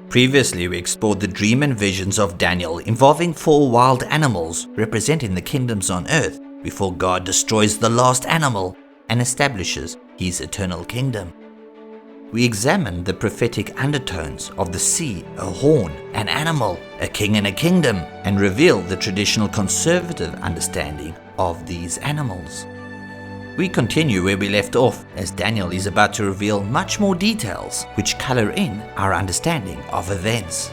Previously, we explored the dream and visions of Daniel involving 4 wild animals representing the kingdoms on earth before God destroys the last animal and establishes his eternal kingdom. We examined the prophetic undertones of the sea, a horn, an animal, a king and a kingdom, and revealed the traditional conservative understanding of these animals. We continue where we left off as Daniel is about to reveal much more details which color in our understanding of events.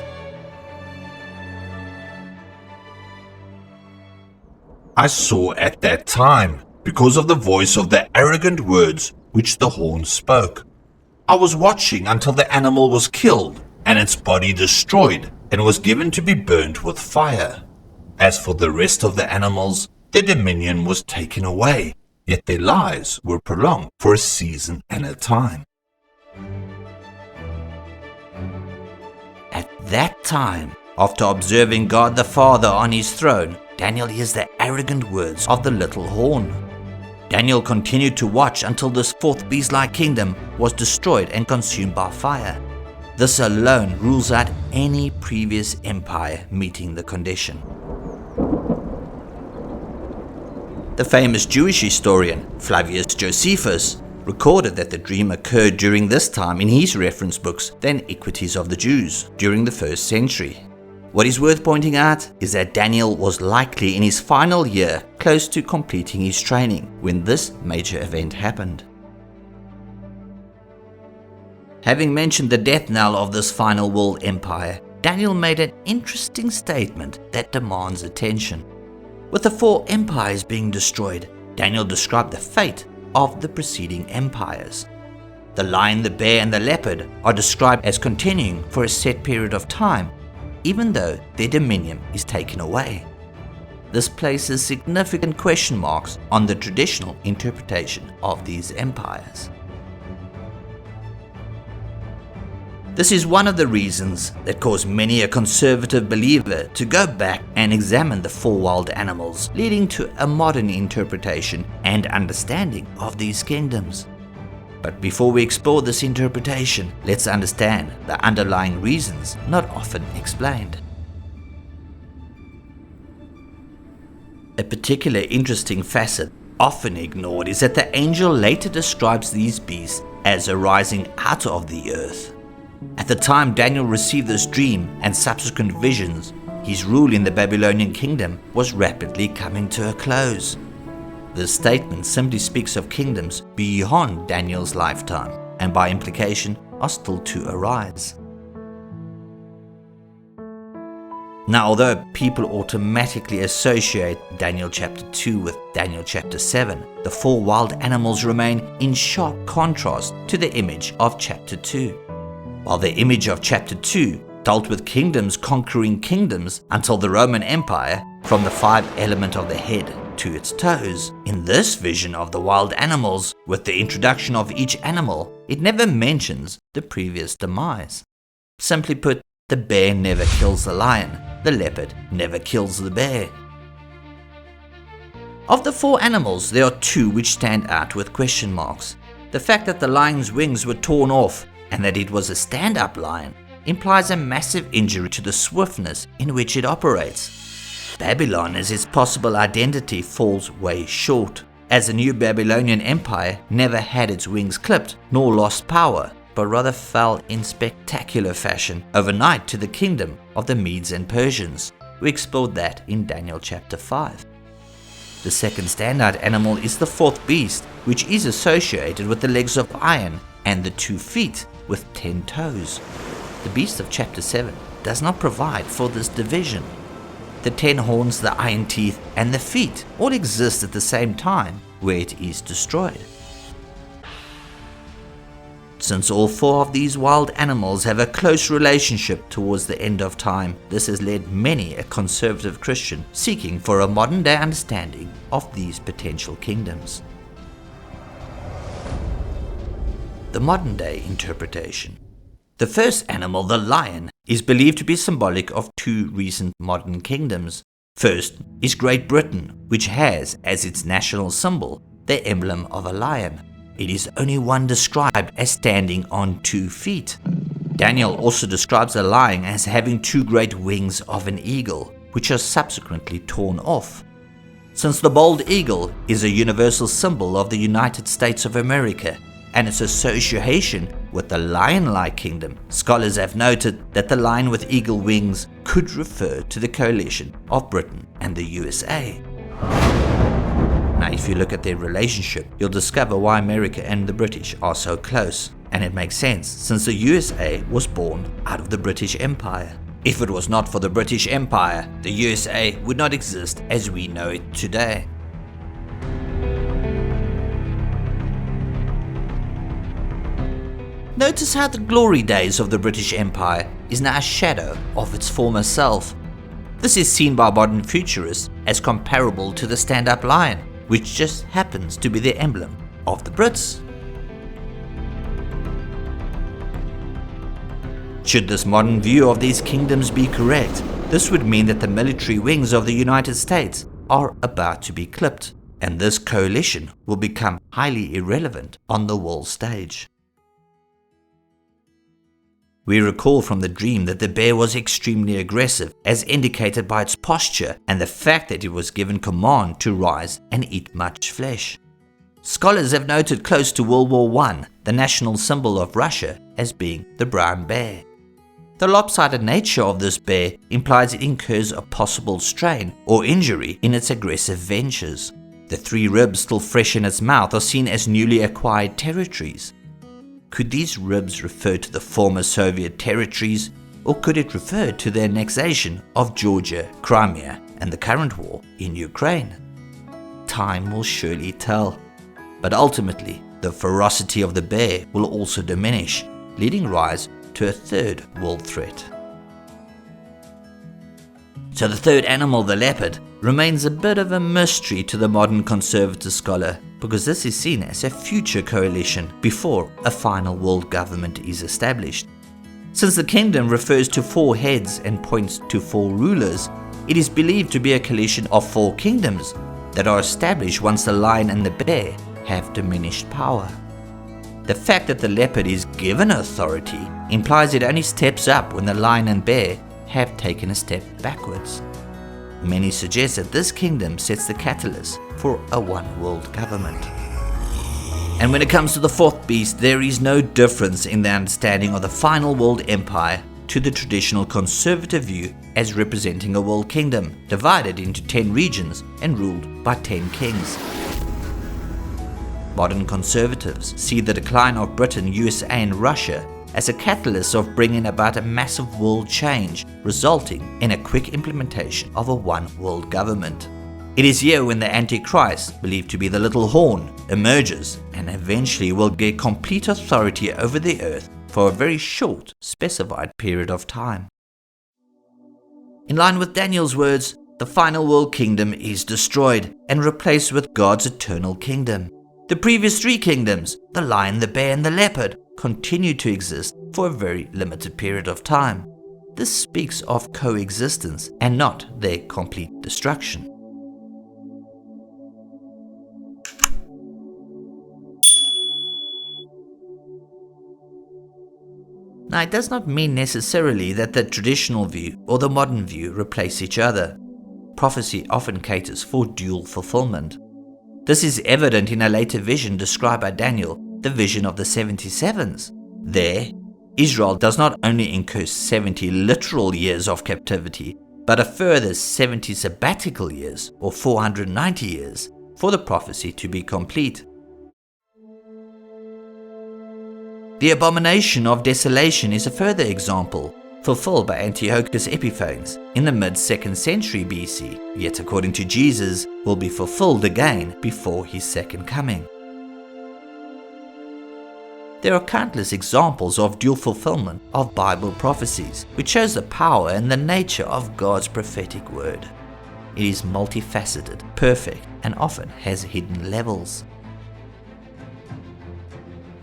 I saw at that time, because of the voice of the arrogant words which the horn spoke. I was watching until the animal was killed and its body destroyed and was given to be burnt with fire. As for the rest of the animals, their dominion was taken away, yet their lives were prolonged for a season and a time. At that time, after observing God the Father on his throne, Daniel hears the arrogant words of the little horn. Daniel continued to watch until this 4th beast-like kingdom was destroyed and consumed by fire. This alone rules out any previous empire meeting the condition. The famous Jewish historian Flavius Josephus recorded that the dream occurred during this time in his reference books, The Iniquities of the Jews, during the 1st century. What is worth pointing out is that Daniel was likely in his final year, close to completing his training, when this major event happened. Having mentioned the death knell of this final world empire, Daniel made an interesting statement that demands attention. With the 4 empires being destroyed, Daniel described the fate of the preceding empires. The lion, the bear, and the leopard are described as continuing for a set period of time, even though their dominion is taken away. This places significant question marks on the traditional interpretation of these empires. This is one of the reasons that caused many a conservative believer to go back and examine the 4 wild animals, leading to a modern interpretation and understanding of these kingdoms. But before we explore this interpretation, let's understand the underlying reasons not often explained. A particular interesting facet often ignored is that the angel later describes these beasts as arising out of the earth. At the time Daniel received this dream and subsequent visions, his rule in the Babylonian kingdom was rapidly coming to a close. This statement simply speaks of kingdoms beyond Daniel's lifetime, and by implication are still to arise. Now, although people automatically associate Daniel chapter 2 with Daniel chapter 7, the 4 wild animals remain in sharp contrast to the image of chapter 2. While the image of chapter 2 dealt with kingdoms conquering kingdoms until the Roman Empire, from the 5 element of the head to its toes, in this vision of the wild animals, with the introduction of each animal, it never mentions the previous demise. Simply put, the bear never kills the lion, the leopard never kills the bear. Of the 4 animals, there are 2 which stand out with question marks. The fact that the lion's wings were torn off and that it was a stand-up lion implies a massive injury to the swiftness in which it operates. Babylon as its possible identity falls way short, as the new Babylonian Empire never had its wings clipped nor lost power, but rather fell in spectacular fashion overnight to the kingdom of the Medes and Persians. We explored that in Daniel chapter 5. The second standout animal is the 4th beast, which is associated with the legs of iron and the 2 feet with 10 toes. The beast of chapter 7 does not provide for this division. The 10 horns, the iron teeth, and the feet all exist at the same time where it is destroyed. Since all 4 of these wild animals have a close relationship towards the end of time, this has led many a conservative Christian seeking for a modern-day understanding of these potential kingdoms. The modern-day interpretation. The first animal, the lion, is believed to be symbolic of 2 recent modern kingdoms. First is Great Britain, which has as its national symbol the emblem of a lion. It is only one described as standing on 2 feet. Daniel also describes the lion as having two great wings of an eagle, which are subsequently torn off. Since the bald eagle is a universal symbol of the United States of America and its association with the lion-like kingdom, scholars have noted that the lion with eagle wings could refer to the coalition of Britain and the USA. Now, if you look at their relationship, you'll discover why America and the British are so close. And it makes sense, since the USA was born out of the British Empire. If it was not for the British Empire, the USA would not exist as we know it today. Notice how the glory days of the British Empire is now a shadow of its former self. This is seen by modern futurists as comparable to the stand-up lion, which just happens to be the emblem of the Brits. Should this modern view of these kingdoms be correct, this would mean that the military wings of the United States are about to be clipped, and this coalition will become highly irrelevant on the world stage. We recall from the dream that the bear was extremely aggressive, as indicated by its posture and the fact that it was given command to rise and eat much flesh. Scholars have noted close to World War I the national symbol of Russia as being the brown bear. The lopsided nature of this bear implies it incurs a possible strain or injury in its aggressive ventures. The three ribs still fresh in its mouth are seen as newly acquired territories. Could these ribs refer to the former Soviet territories, or could it refer to the annexation of Georgia, Crimea, and the current war in Ukraine? Time will surely tell. But ultimately, the ferocity of the bear will also diminish, leading rise to a third world threat. So the third animal, the leopard, remains a bit of a mystery to the modern conservative scholar, because this is seen as a future coalition before a final world government is established. Since the kingdom refers to 4 heads and points to 4 rulers, it is believed to be a coalition of 4 kingdoms that are established once the lion and the bear have diminished power. The fact that the leopard is given authority implies it only steps up when the lion and bear have taken a step backwards. Many suggest that this kingdom sets the catalyst for a one-world government. And when it comes to the fourth beast, there is no difference in the understanding of the final world empire to the traditional conservative view as representing a world kingdom divided into 10 regions and ruled by 10 kings. Modern conservatives see the decline of Britain, USA and Russia as a catalyst of bringing about a massive world change, resulting in a quick implementation of a one-world government. It is here when the Antichrist, believed to be the little horn, emerges and eventually will get complete authority over the earth for a very short, specified period of time. In line with Daniel's words, the final world kingdom is destroyed and replaced with God's eternal kingdom. The previous 3 kingdoms, the lion, the bear and the leopard, continue to exist for a very limited period of time. This speaks of coexistence and not their complete destruction. Now, it does not mean necessarily that the traditional view or the modern view replace each other. Prophecy often caters for dual fulfillment. This is evident in a later vision described by Daniel, the vision of the 77s. There, Israel does not only incur 70 literal years of captivity, but a further 70 sabbatical years, or 490 years, for the prophecy to be complete. The abomination of desolation is a further example, fulfilled by Antiochus Epiphanes in the mid-2nd century BC, yet according to Jesus, will be fulfilled again before his second coming. There are countless examples of dual fulfillment of Bible prophecies, which shows the power and the nature of God's prophetic word. It is multifaceted, perfect, and often has hidden levels.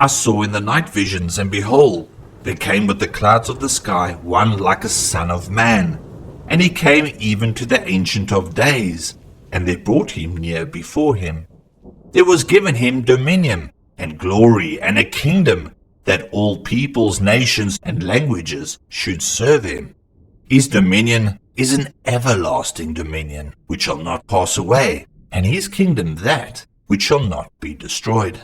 I saw in the night visions, and behold, there came with the clouds of the sky one like a son of man, and he came even to the Ancient of Days, and they brought him near before him. There was given him dominion, and glory, and a kingdom, that all peoples, nations, and languages should serve him. His dominion is an everlasting dominion which shall not pass away, and his kingdom that which shall not be destroyed.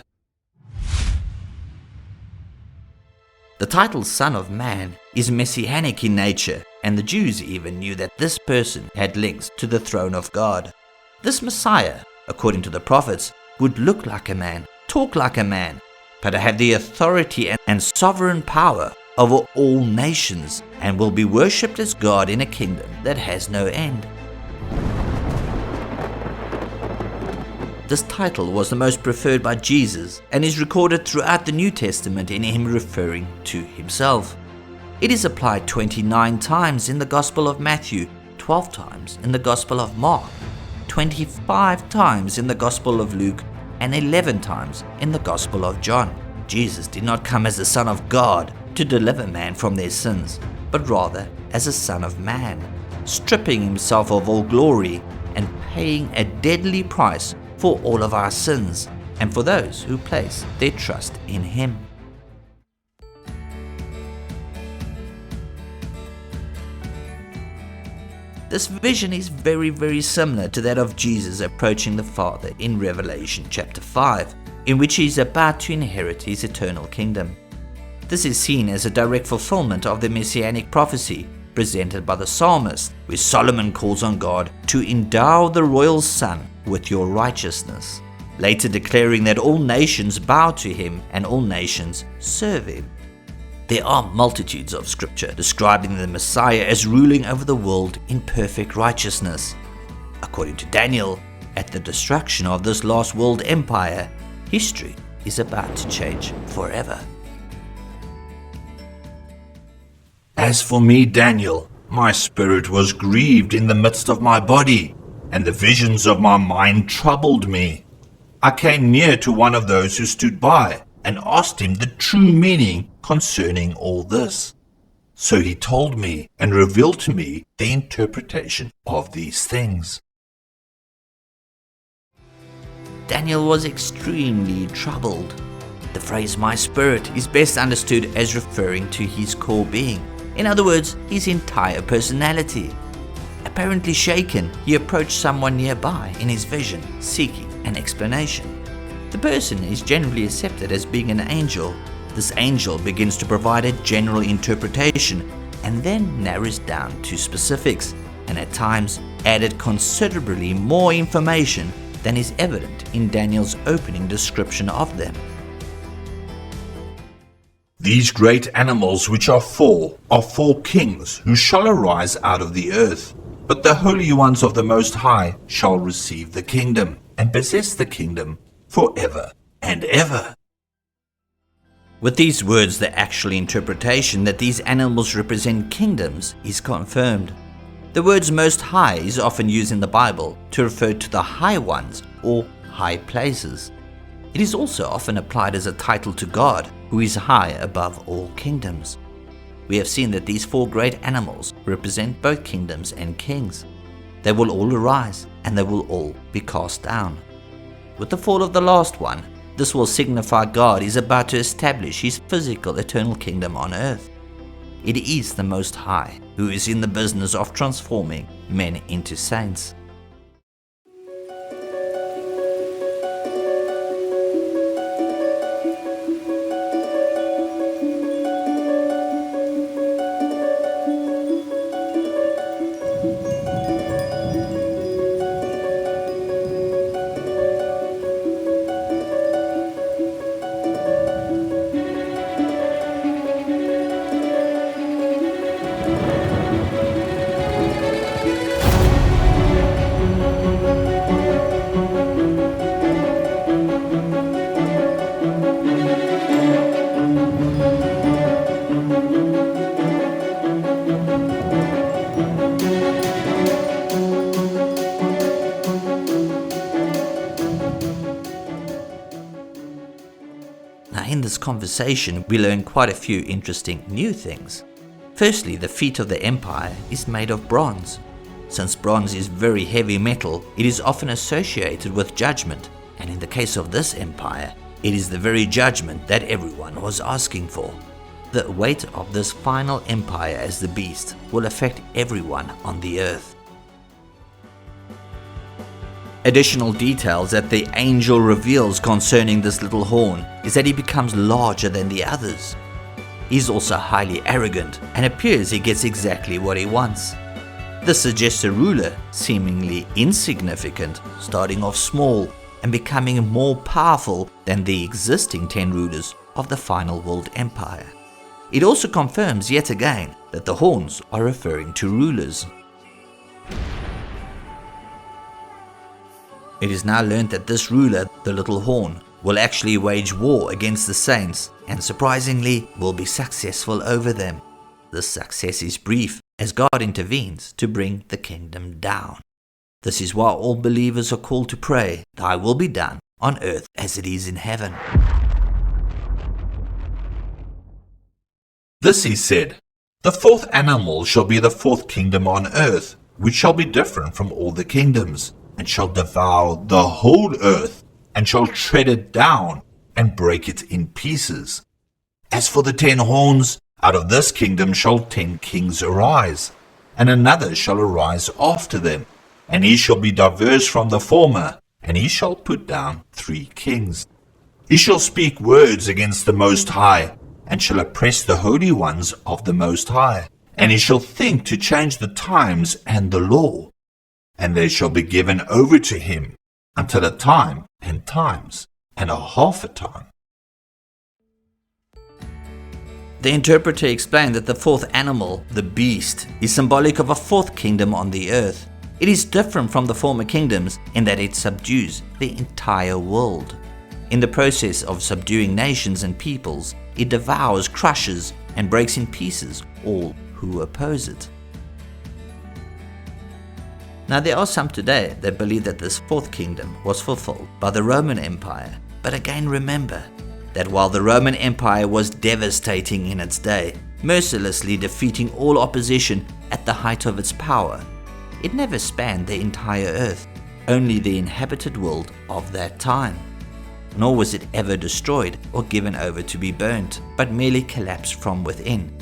The title Son of Man is messianic in nature, and the Jews even knew that this person had links to the throne of God. This Messiah, according to the prophets, would look like a man, talk like a man, but have the authority and sovereign power over all nations, and will be worshipped as God in a kingdom that has no end. This title was the most preferred by Jesus and is recorded throughout the New Testament in him referring to himself. It is applied 29 times in the Gospel of Matthew, 12 times in the Gospel of Mark, 25 times in the Gospel of Luke, and 11 times in the Gospel of John. Jesus did not come as the Son of God to deliver man from their sins, but rather as a Son of Man, stripping himself of all glory and paying a deadly price for all of our sins and for those who place their trust in him. This vision is very similar to that of Jesus approaching the Father in Revelation chapter 5, in which he is about to inherit his eternal kingdom. This is seen as a direct fulfillment of the messianic prophecy presented by the psalmist, where Solomon calls on God to endow the royal son with your righteousness, later declaring that all nations bow to him and all nations serve him. There are multitudes of scripture describing the Messiah as ruling over the world in perfect righteousness. According to Daniel, at the destruction of this last world empire, history is about to change forever. As for me, Daniel, my spirit was grieved in the midst of my body, and the visions of my mind troubled me. I came near to one of those who stood by, and asked him the true meaning concerning all this. So he told me and revealed to me the interpretation of these things. Daniel was extremely troubled. The phrase "my spirit" is best understood as referring to his core being. In other words, his entire personality. Apparently shaken, he approached someone nearby in his vision, seeking an explanation. The person is generally accepted as being an angel. This angel begins to provide a general interpretation and then narrows down to specifics, and at times added considerably more information than is evident in Daniel's opening description of them. These great animals which are four kings who shall arise out of the earth. But the holy ones of the Most High shall receive the kingdom and possess the kingdom forever and ever. With these words, the actual interpretation that these animals represent kingdoms is confirmed. The words Most High is often used in the Bible to refer to the high ones or high places. It is also often applied as a title to God, who is high above all kingdoms. We have seen that these four great animals represent both kingdoms and kings. They will all arise and they will all be cast down. With the fall of the last one, this will signify God is about to establish his physical eternal kingdom on earth. It is the Most High who is in the business of transforming men into saints. In this conversation, we learn quite a few interesting new things. Firstly, the feet of the empire is made of bronze. Since bronze is very heavy metal, it is often associated with judgment, and in the case of this empire, It is the very judgment that everyone was asking for. The weight of this final empire as the beast will affect everyone on the earth. Additional details that the angel reveals concerning this little horn is that he becomes larger than the others. He's also highly arrogant and appears he gets exactly what he wants. This suggests a ruler seemingly insignificant, starting off small and becoming more powerful than the existing 10 rulers of the final world empire. It also confirms yet again that the horns are referring to rulers. It is now learned that this ruler, the little horn, will actually wage war against the saints and surprisingly will be successful over them. This success is brief as God intervenes to bring the kingdom down. This is why all believers are called to pray, "Thy will be done on earth as it is in heaven." This he said, "The fourth animal shall be the fourth kingdom on earth, which shall be different from all the kingdoms, and shall devour the whole earth, and shall tread it down, and break it in pieces. As for the 10 horns, out of this kingdom shall 10 kings arise, and another shall arise after them, and he shall be diverse from the former, and he shall put down 3 kings. He shall speak words against the Most High, and shall oppress the holy ones of the Most High, and he shall think to change the times and the law, and they shall be given over to him until a time and times and a half a time." The interpreter explained that the fourth animal, the beast, is symbolic of a fourth kingdom on the earth. It is different from the former kingdoms in that it subdues the entire world. In the process of subduing nations and peoples, it devours, crushes, and breaks in pieces all who oppose it. Now there are some today that believe that this fourth kingdom was fulfilled by the Roman Empire, but again remember that while the Roman Empire was devastating in its day, mercilessly defeating all opposition at the height of its power, it never spanned the entire earth, only the inhabited world of that time. Nor was it ever destroyed or given over to be burnt, but merely collapsed from within.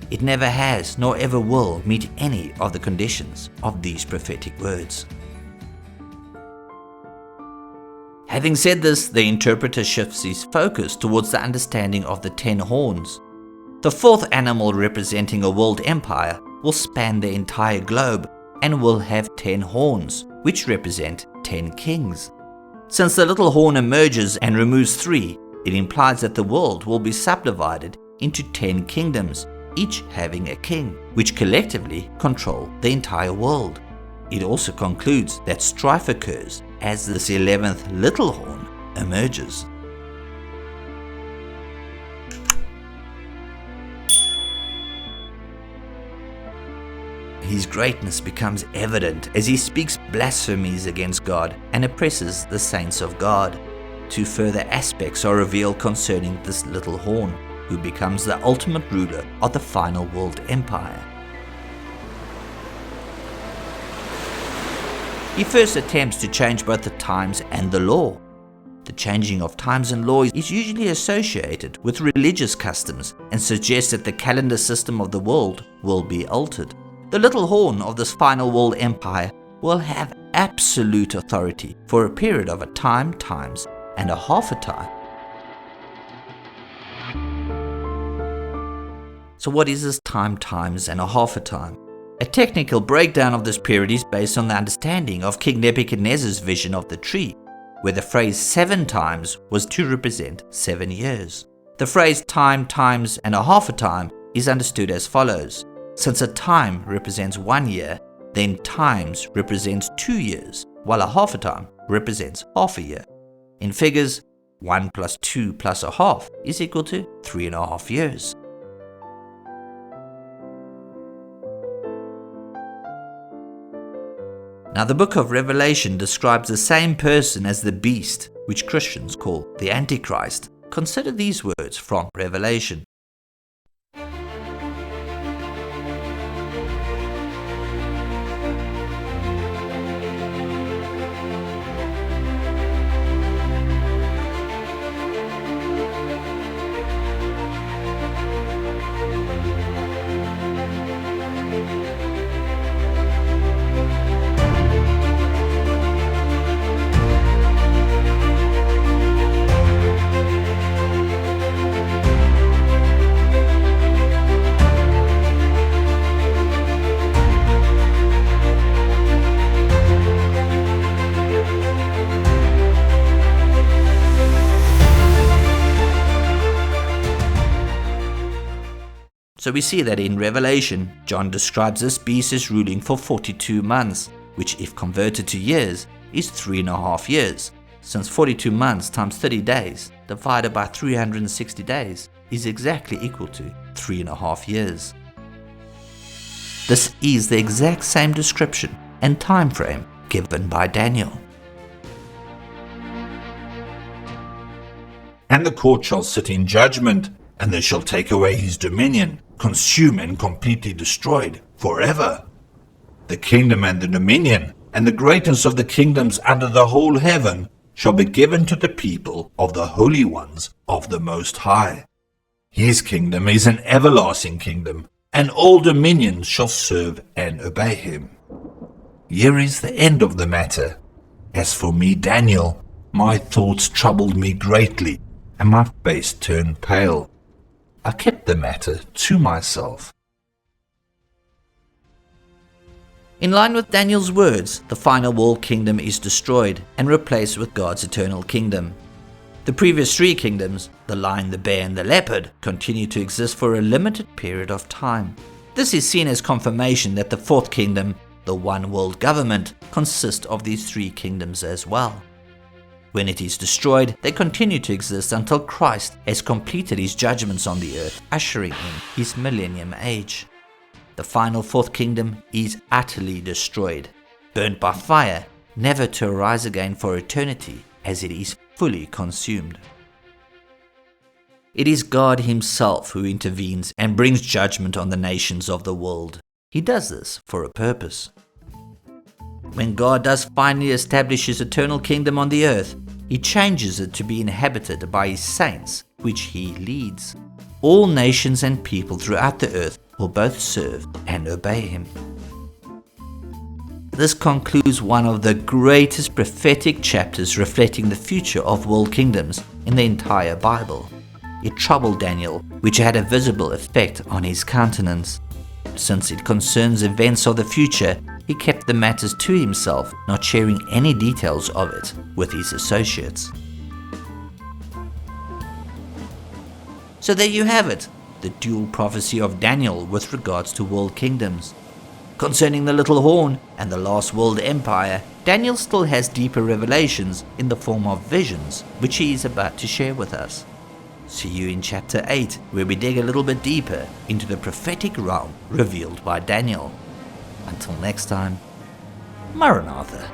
It never has nor ever will meet any of the conditions of these prophetic words. Having said this, the interpreter shifts his focus towards the understanding of the 10 horns. The fourth animal, representing a world empire, will span the entire globe and will have 10 horns, which represent 10 kings. Since the little horn emerges and removes 3, it implies that the world will be subdivided into 10 kingdoms, each having a king, which collectively control the entire world. It also concludes that strife occurs as this 11th little horn emerges. His greatness becomes evident as he speaks blasphemies against God and oppresses the saints of God. 2 further aspects are revealed concerning this little horn, who becomes the ultimate ruler of the final world empire. He first attempts to change both the times and the law. The changing of times and law is usually associated with religious customs and suggests that the calendar system of the world will be altered. The little horn of this final world empire will have absolute authority for a period of a time, times, and a half a time. So what is this time, times, and a half a time? A technical breakdown of this period is based on the understanding of King Nebuchadnezzar's vision of the tree, where the phrase 7 times was to represent 7 years. The phrase time, times, and a half a time is understood as follows. Since a time represents 1 year, then times represents 2 years, while a half a time represents half a year. In figures, 1 plus 2 plus a half is equal to 3.5 years. Now the book of Revelation describes the same person as the beast, which Christians call the Antichrist. Consider these words from Revelation. So we see that in Revelation, John describes this beast as ruling for 42 months, which if converted to years, is 3.5 years, since 42 months times 30 days divided by 360 days is exactly equal to 3.5 years. This is the exact same description and time frame given by Daniel. And the court shall sit in judgment, and they shall take away his dominion, consume and completely destroyed forever. The kingdom and the dominion, and the greatness of the kingdoms under the whole heaven, shall be given to the people of the holy ones of the Most High. His kingdom is an everlasting kingdom, and all dominions shall serve and obey him. Here is the end of the matter. As for me, Daniel, my thoughts troubled me greatly, and my face turned pale. I kept the matter to myself. In line with Daniel's words, the final world kingdom is destroyed and replaced with God's eternal kingdom. The previous three kingdoms, the lion, the bear, and the leopard, continue to exist for a limited period of time. This is seen as confirmation that the fourth kingdom, the one world government, consists of these three kingdoms as well. When it is destroyed, they continue to exist until Christ has completed his judgments on the earth, ushering in his millennium age. The final fourth kingdom is utterly destroyed, burnt by fire, never to arise again for eternity, as it is fully consumed. It is God himself who intervenes and brings judgment on the nations of the world. He does this for a purpose. When God does finally establish his eternal kingdom on the earth, he changes it to be inhabited by his saints, which he leads. All nations and people throughout the earth will both serve and obey him. This concludes one of the greatest prophetic chapters reflecting the future of world kingdoms in the entire Bible. It troubled Daniel, which had a visible effect on his countenance. Since it concerns events of the future, he kept the matters to himself, not sharing any details of it with his associates. So there you have it, the dual prophecy of Daniel with regards to world kingdoms. Concerning the little horn and the last world empire, Daniel still has deeper revelations in the form of visions, which he is about to share with us. See you in chapter 8, where we dig a little bit deeper into the prophetic realm revealed by Daniel. Until next time, Maranatha.